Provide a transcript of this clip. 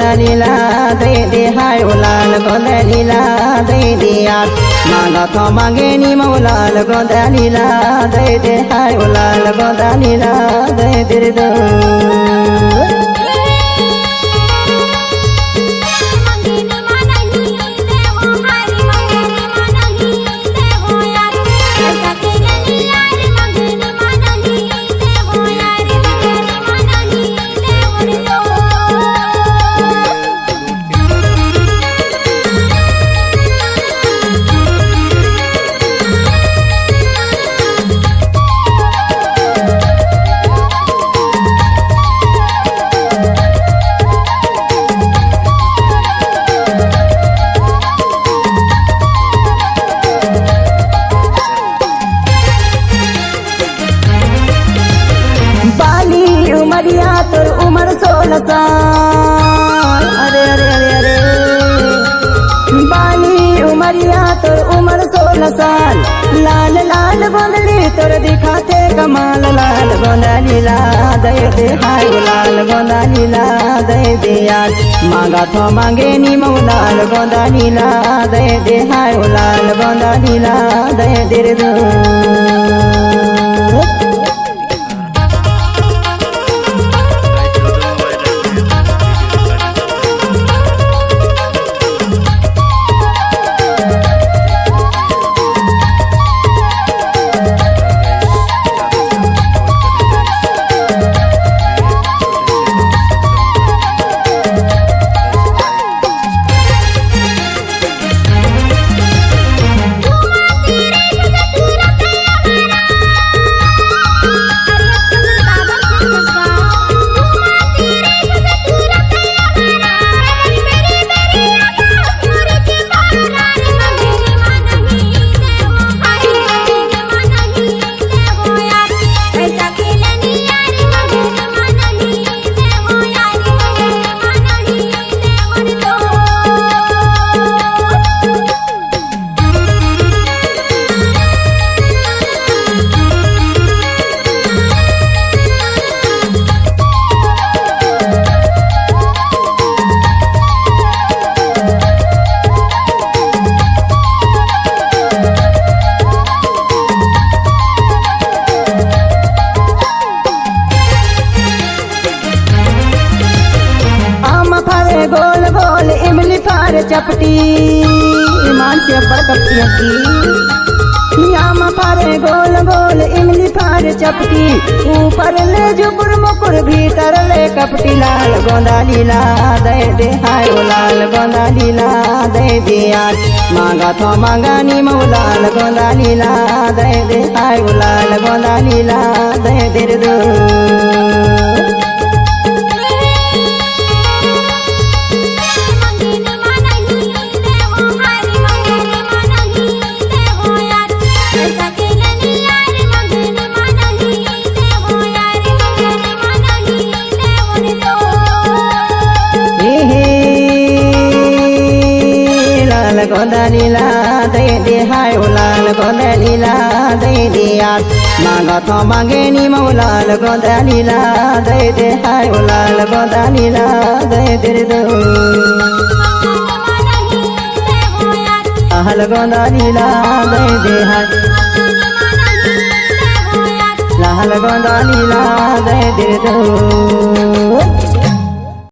gondalila dai de hai ulal gondalila dai de yar maga thomangeni maulal gondalila dai de hai ulal gondalila dai de do उमरिया तोर उमर 16 साल अरे अरे अरे अरे बाली उमरिया तोर उमर 16 साल लाल लाल गोंदली तोर दिखाते कमाल लाल गोंदलीला दे दे हाय लाल गोंदलीला दे दे यार मांगा तो मांगे नी मौलाल गोंदलीला दे दे हाय लाल गोंदलीला दे दे दो गोल गोल इमली फार चपटी ईमान से पर कपटिया की याम फारे गोल गोल इमली फार चपटी ऊपर ले जुकुर मुकुर भीतर ले कपटी लाल गोंदालीला दे दे हाय लाल गोंदालीला दे दे यार मांगा तो मांगा नी मौलाल गोंदालीला दे दे हाय लाल गोंदालीला दे दे दो गोंदलीला दे दे हाय लाल गोंदलीला दे दे यार मांगा तो मांगे नी मौलाल गोंदलीला दे दे हाय लाल गोंदलीला दे दे दो आहल गोंदलीला दे दे हाय लाल गोंदलीला दे दे दो